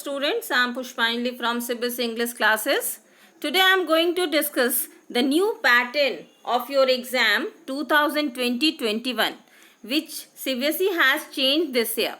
students, I am Pushpanjali from CBSE English classes. Today I am going to discuss the new pattern of your exam 2020-21 which CBSE has changed this year.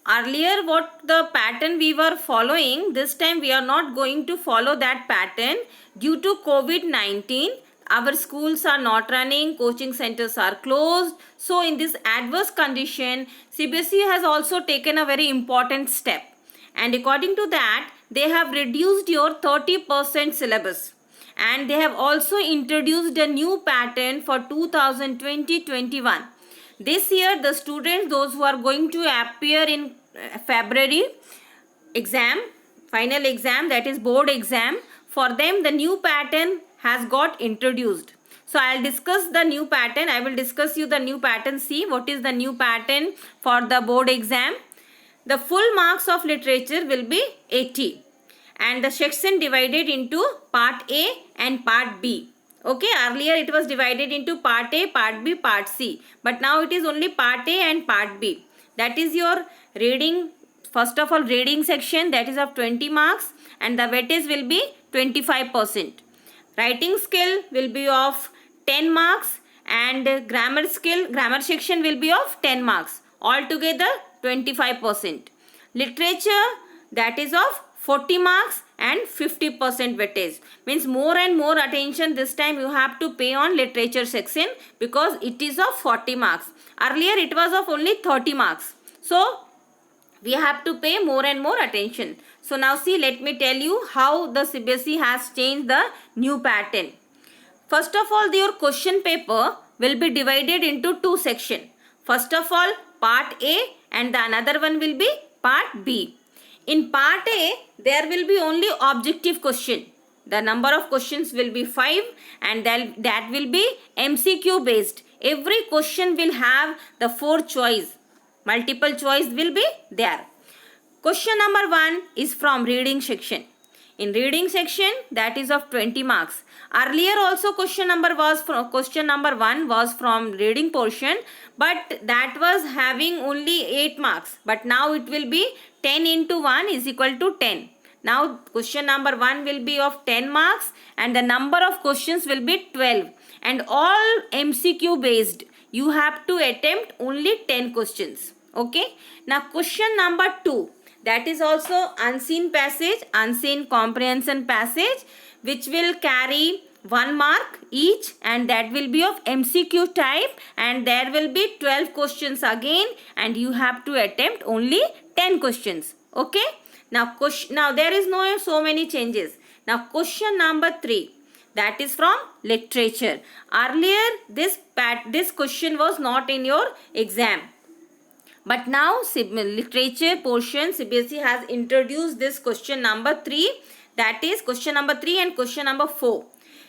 Earlier what the pattern we were following, this time we are not going to follow that pattern due to COVID-19. Our schools are not running, coaching centers are closed. So in this adverse condition, CBSE has also taken a very important step. And according to that, they have reduced your 30% syllabus. And they have also introduced a new pattern for 2020-21. This year, the students, those who are going to appear in February exam, final exam, that is board exam, for them the new pattern has got introduced. So I'll discuss the new pattern. I will discuss you the new pattern. See what is the new pattern for the board exam. The full marks of literature will be 80 and the section divided into part A and part B. Okay, earlier it was divided into part A, part B, part C. But now it is only part A and part B. That is your reading. First of all, reading section, that is of 20 marks and the weightage will be 25%. Writing skill will be of 10 marks and grammar section will be of 10 marks. Altogether 25%. Literature, that is of 40 marks and 50% weightage. Means more and more attention this time you have to pay on literature section because it is of 40 marks. Earlier it was of only 30 marks. So we have to pay more and more attention. So now see, let me tell you how the CBSE has changed the new pattern. First of all, your question paper will be divided into two sections. First of all, part A and the another one will be part B. In part A, there will be only objective question. The number of questions will be 5 and that will be MCQ based. Every question will have the 4 choice. Multiple choice will be there. Question number 1 is from reading section. In reading section, that is of 20 marks. Earlier also question number 1 was from reading portion, but that was having only 8 marks. But now it will be 10 into 1 is equal to 10. Now question number 1 will be of 10 marks and the number of questions will be 12 and all MCQ based. You have to attempt only 10 questions. Okay. Now question number 2. That is also unseen passage, unseen comprehension passage, which will carry 1 mark each and that will be of MCQ type and there will be 12 questions again and you have to attempt only 10 questions. Okay. Now there is no so many changes. Now question number 3. That is from literature. Earlier this question was not in your exam. But now literature portion CBSE has introduced this question number 3. That is question number 3 and question number 4.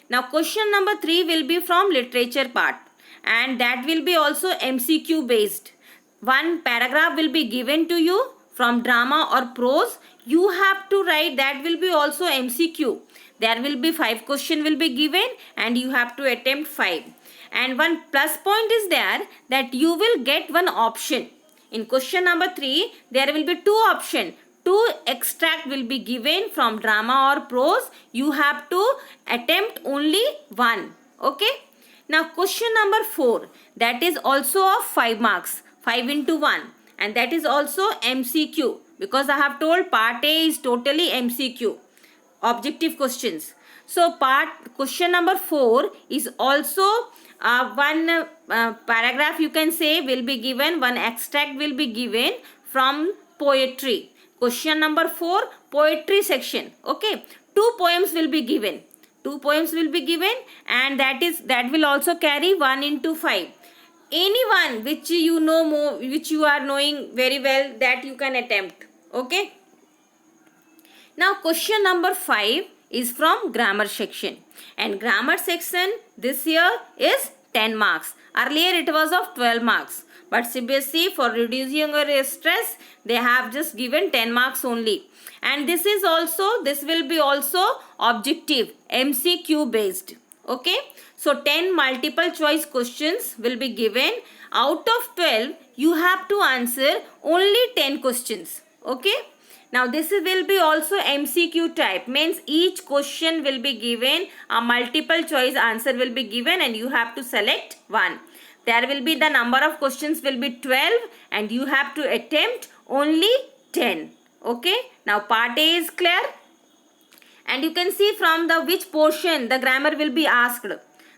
Now question number 3 will be from literature part and that will be also MCQ based. One paragraph will be given to you from drama or prose. You have to write, that will be also MCQ. There will be 5 questions will be given and you have to attempt 5. And one plus point is there that you will get one option. In question number 3, there will be 2 options. 2 extract will be given from drama or prose. You have to attempt only 1. Okay. Now question number 4. That is also of 5 marks. 5 into 1. And that is also MCQ. Because I have told part A is totally MCQ. Objective questions. So question number 4 is also one paragraph you can say will be given, one extract will be given from poetry. Question number 4, poetry section. Okay, 2 poems will be given. 2 poems will be given and that will also carry 1 into 5. Anyone which you know more, which you are knowing very well, that you can attempt. Okay. Now question number 5 is from grammar section and grammar section this year is 10 marks. Earlier it was of 12 marks. But CBSE, for reducing your stress, they have just given 10 marks only. And this will be also objective, MCQ based. Okay. So 10 multiple choice questions will be given. Out of 12, you have to answer only 10 questions. Okay. Now this will be also MCQ type, means each question will be given, a multiple choice answer will be given and you have to select one. There will be the number of questions will be 12 and you have to attempt only 10. Okay. Now part A is clear. And you can see from the which portion the grammar will be asked.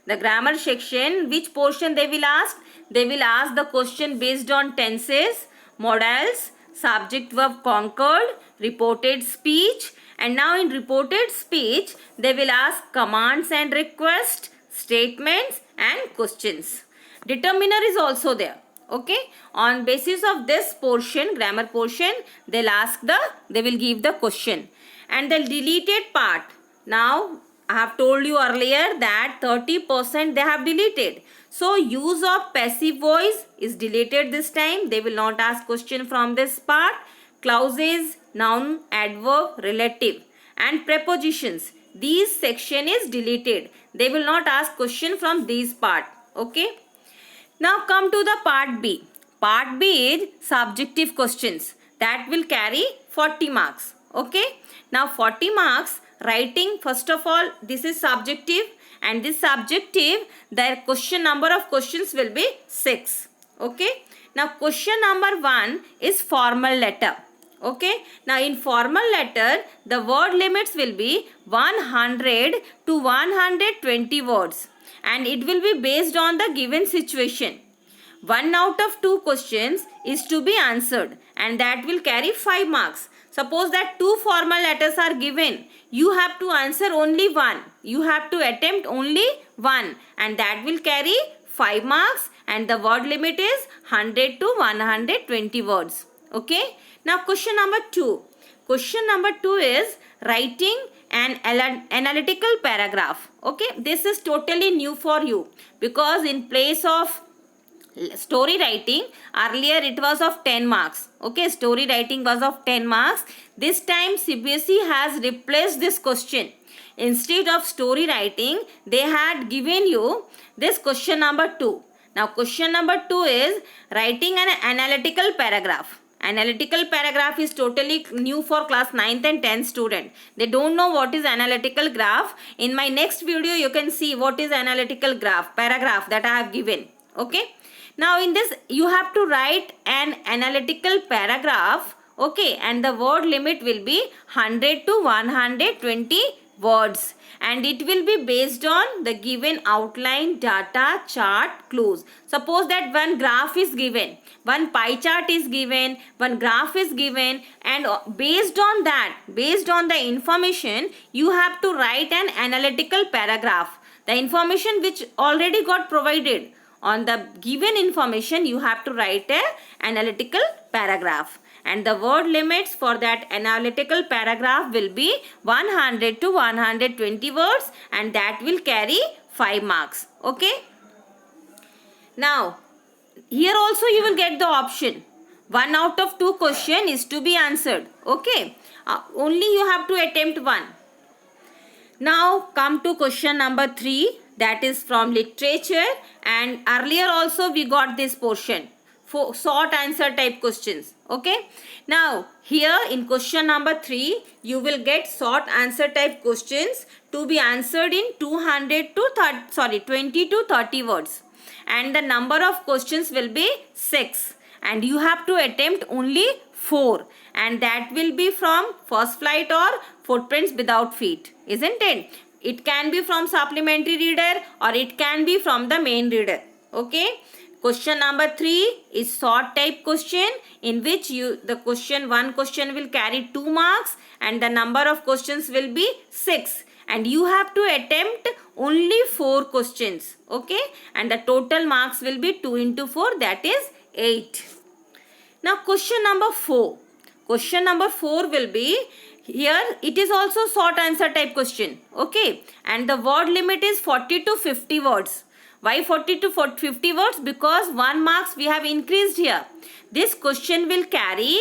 The grammar section, which portion they will ask? They will ask the question based on tenses, modals, subject verb concord, reported speech. And now in reported speech, they will ask commands and requests, statements and questions. Determiner is also there. Okay. On basis of this portion, grammar portion, they will give the question. And the deleted part, now I have told you earlier that 30% they have deleted. So use of passive voice is deleted this time. They will not ask question from this part. Clauses, noun, adverb, relative and prepositions. These section is deleted. They will not ask question from these part. Okay. Now come to the part B. Part B is subjective questions that will carry 40 marks. Okay. Now 40 marks writing, first of all this is subjective and this subjective, their question number of questions will be 6. Okay. Now question number 1 is formal letter. Okay. Now in formal letter the word limits will be 100 to 120 words and it will be based on the given situation. 1 out of 2 questions is to be answered and that will carry 5 marks. Suppose that 2 formal letters are given, you have to answer only one. You have to attempt only one and that will carry 5 marks and the word limit is 100 to 120 words. Okay. Now question number 2. Question number 2 is writing an analytical paragraph. Okay. This is totally new for you because in place of story writing, earlier it was of 10 marks. Okay, story writing was of 10 marks. This time CBSE has replaced this question. Instead of story writing, they had given you this question number 2. Now question number 2 is writing an analytical paragraph. Analytical paragraph is totally new for class 9th and 10th student. They don't know what is analytical graph. In my next video, you can see what is analytical paragraph that I have given. Okay. Now in this you have to write an analytical paragraph. Okay. And the word limit will be 100 to 120 words. And it will be based on the given outline, data, chart, clues. Suppose that one graph is given, one pie chart is given, one graph is given, and based on that, based on the information, you have to write an analytical paragraph. The information which already got provided. On the given information, you have to write an analytical paragraph. And the word limits for that analytical paragraph will be 100 to 120 words and that will carry 5 marks. Okay. Now, here also you will get the option. 1 out of 2 question is to be answered. Okay. Only you have to attempt one. Now, come to question number 3. That is from literature and earlier also we got this portion for short answer type questions. Okay. Now here in question number 3 you will get short answer type questions to be answered in 20 to 30 words and the number of questions will be 6 and you have to attempt only 4 and that will be from First Flight or Footprints Without Feet, isn't it? It can be from supplementary reader or it can be from the main reader. Okay. Question number 3 is short type question in which one question will carry 2 marks and the number of questions will be 6 and you have to attempt only 4 questions. Okay. And the total marks will be 2 into 4, that is 8. Now question number 4. Question number 4 will be, here it is also short answer type question. Okay. And the word limit is 40 to 50 words. Why 40 to 50 words? Because 1 marks we have increased here. This question will carry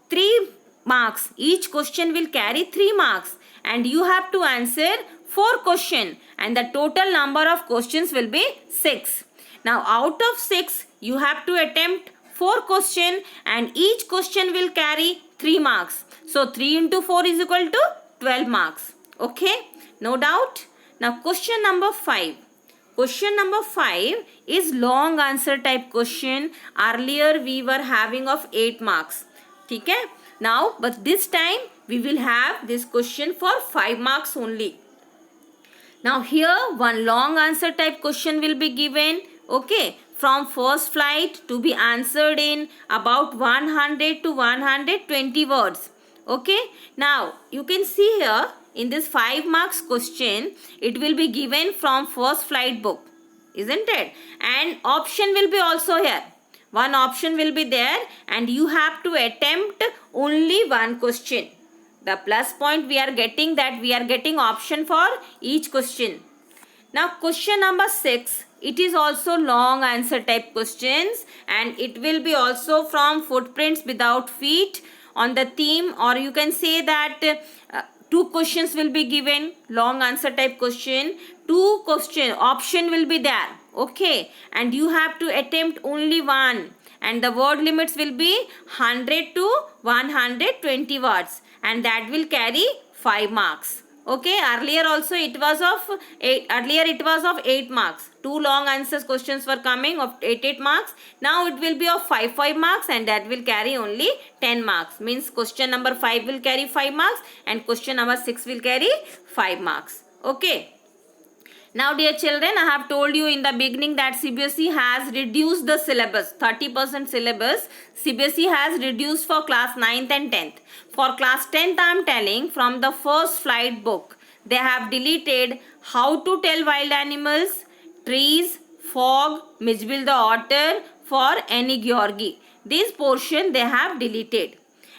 3 marks. Each question will carry 3 marks. And you have to answer 4 questions. And the total number of questions will be 6. Now out of 6, you have to attempt 4 questions and each question will carry 3 marks. So 3 into 4 is equal to 12 marks. Okay, no doubt. Now question number 5. Question number 5 is long answer type question. Earlier we were having of 8 marks. ठीक है. Now but this time we will have this question for 5 marks only. Now here one long answer type question will be given. Okay, from first flight to be answered in about 100 to 120 words. Okay, now you can see here in this 5 marks question, it will be given from first flight book, isn't it? And option will be also here. One option will be there and you have to attempt only one question. The plus point we are getting that we are getting option for each question. Now question number 6, it is also long answer type questions and it will be also from footprints without feet on the theme, or you can say that 2 questions will be given, long answer type question, 2 question option will be there. Okay, and you have to attempt only one and the word limits will be 100 to 120 words and that will carry 5 marks. Okay, earlier also it was of 8 marks. 2 long answers questions were coming of 8 marks. Now it will be of 5 marks and that will carry only 10 marks. Means question number 5 will carry 5 marks and question number 6 will carry 5 marks. Okay. Now dear children, I have told you in the beginning that CBSE has reduced the syllabus, 30% syllabus CBSE has reduced for class 9th and 10th. For class 10th I am telling from the first flight book, they have deleted how to tell wild animals, trees, fog, Mitchell the otter for Annie Georgi. This portion they have deleted.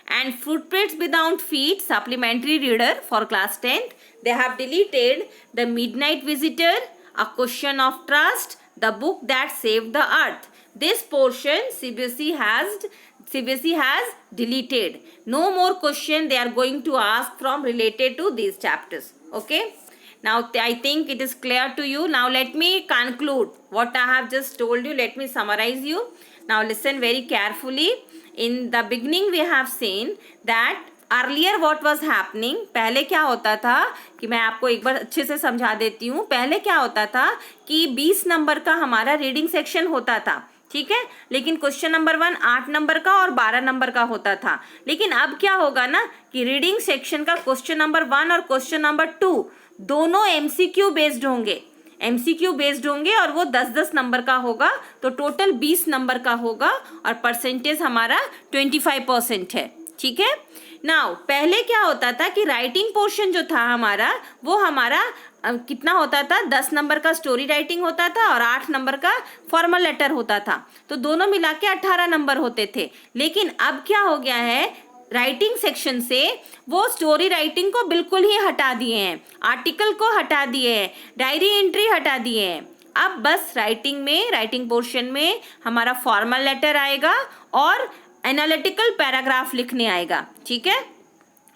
And footprints without feet, supplementary reader for class 10th, they have deleted the midnight visitor, a question of trust, the book that saved the earth. This portion CBSE has deleted. No more question they are going to ask from related to these chapters. Okay. Now I think it is clear to you. Now let me conclude what I have just told you. Let me summarize you. Now listen very carefully. In the beginning we have seen that earlier what was happening, पहले क्या होता था कि मैं आपको एक बार अच्छे से समझा देती हूँ. पहले क्या होता था कि 20 नंबर का हमारा रीडिंग सेक्शन होता था, ठीक है, लेकिन क्वेश्चन नंबर 1 8 नंबर का और 12 नंबर का होता था. लेकिन अब क्या होगा ना कि रीडिंग सेक्शन का क्वेश्चन नंबर 1 और क्वेश्चन नंबर 2 दोनों एमसीक्यू बेस्ड होंगे, और वो 10-10 नंबर का होगा, तो टोटल 20 नंबर का होगा और परसेंटेज हमारा 25% है. ठीक है. नाउ पहले क्या होता था कि राइटिंग पोर्शन जो था हमारा वो हमारा कितना होता था, 10 नंबर का स्टोरी राइटिंग होता था और 8 नंबर का फॉर्मल लेटर होता था, तो दोनों मिला के 18 नंबर होते थे. लेकिन अब क्या हो गया है, राइटिंग सेक्शन से वो स्टोरी राइटिंग को बिल्कुल ही हटा दिए हैं, आर्टिकल को हटा दिए हैं, डायरी एंट्री हटा दिए हैं. अब बस राइटिंग पोर्शन में हमारा फॉर्मल लेटर आएगा और एनालिटिकल पैराग्राफ लिखने आएगा. ठीक है,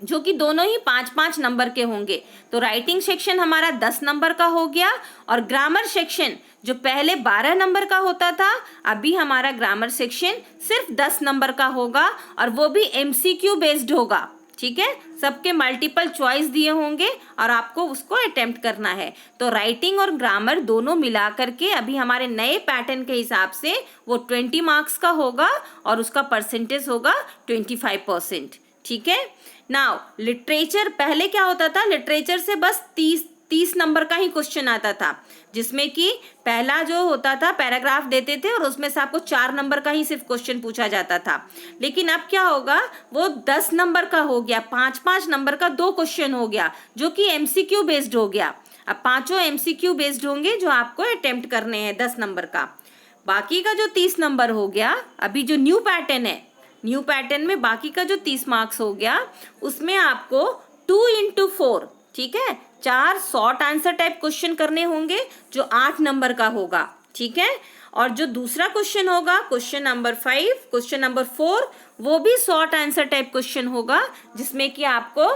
जो कि दोनों ही 5-5 नंबर के होंगे. तो राइटिंग सेक्शन हमारा 10 नंबर का हो गया और ग्रामर सेक्शन जो पहले 12 नंबर का होता था, अभी हमारा ग्रामर सेक्शन सिर्फ 10 नंबर का होगा और वो भी एमसीक्यू बेस्ड होगा. ठीक है, सबके मल्टीपल चॉइस दिए होंगे और आपको उसको अटेम्प्ट करना है. तो राइटिंग और ग्रामर दोनों मिला करके अभी हमारे नए पैटर्न के हिसाब से वो 20 मार्क्स का होगा और उसका परसेंटेज होगा 25%. ठीक है. नाउ लिटरेचर, पहले क्या होता था, लिटरेचर से बस 30 नंबर का ही क्वेश्चन आता था, जिसमें कि पहला जो होता था पैराग्राफ देते थे और उसमें से आपको 4 नंबर का ही सिर्फ क्वेश्चन पूछा जाता था. लेकिन अब क्या होगा, वो 10 नंबर का हो गया, 5-5 नंबर का 2 क्वेश्चन हो गया, जो कि एमसीक्यू बेस्ड हो गया. अब पांचों एमसीक्यू बेस्ड होंगे जो आपको अटेम्प्ट करने हैं 10 नंबर का. बाकी का जो 30 नंबर हो गया, अभी जो न्यू पैटर्न में बाकी का जो 30 मार्क्स हो गया, उसमें आपको 2 into 4, ठीक है, 4 शॉर्ट आंसर टाइप क्वेश्चन करने होंगे जो 8 नंबर का होगा. ठीक है, और जो दूसरा क्वेश्चन होगा क्वेश्चन नंबर 5, क्वेश्चन नंबर 4, वो भी शॉर्ट आंसर टाइप क्वेश्चन होगा, जिसमें कि आपको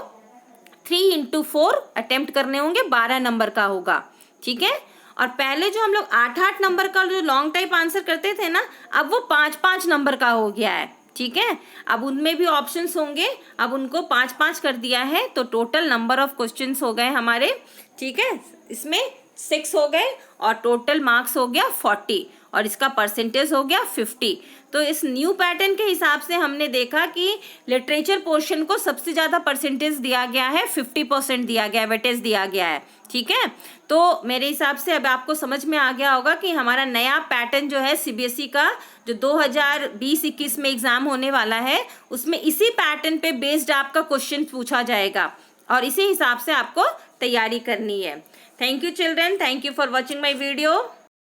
3 into 4 अटेम्प्ट करने होंगे, 12 नंबर का होगा. ठीक है, और पहले जो हम लोग 8-8 नंबर का जो लॉन्ग टाइप आंसर करते थे ना, अब वो 5-5 नंबर का हो गया है. ठीक है। अब उनमें भी ऑप्शंस होंगे, अब उनको 5-5 कर दिया है, तो टोटल नंबर ऑफ क्वेश्चंस हो गए हमारे, ठीक है, इसमें 6 हो गए और टोटल मार्क्स हो गया 40 और इसका परसेंटेज हो गया 50। तो इस न्यू पैटर्न के हिसाब से हमने देखा कि लिटरेचर पोर्शन को सबसे ज़्यादा परसेंटेज दिया गया है, 50% दिया गया है, वेटेज दिया गया है, ठीक है। तो मेरे हिसाब से अब आपको समझ में आ गया होगा कि हमारा नया पैटर्न जो है सीबीएसई का, जो 2020-21 में एग्ज़ाम होने वाला है, उसमें इसी पैटर्न पे बेस्ड आपका क्वेश्चन पूछा जाएगा और इसी हिसाब से आपको तैयारी करनी है। Thank you children, thank you for watching my video.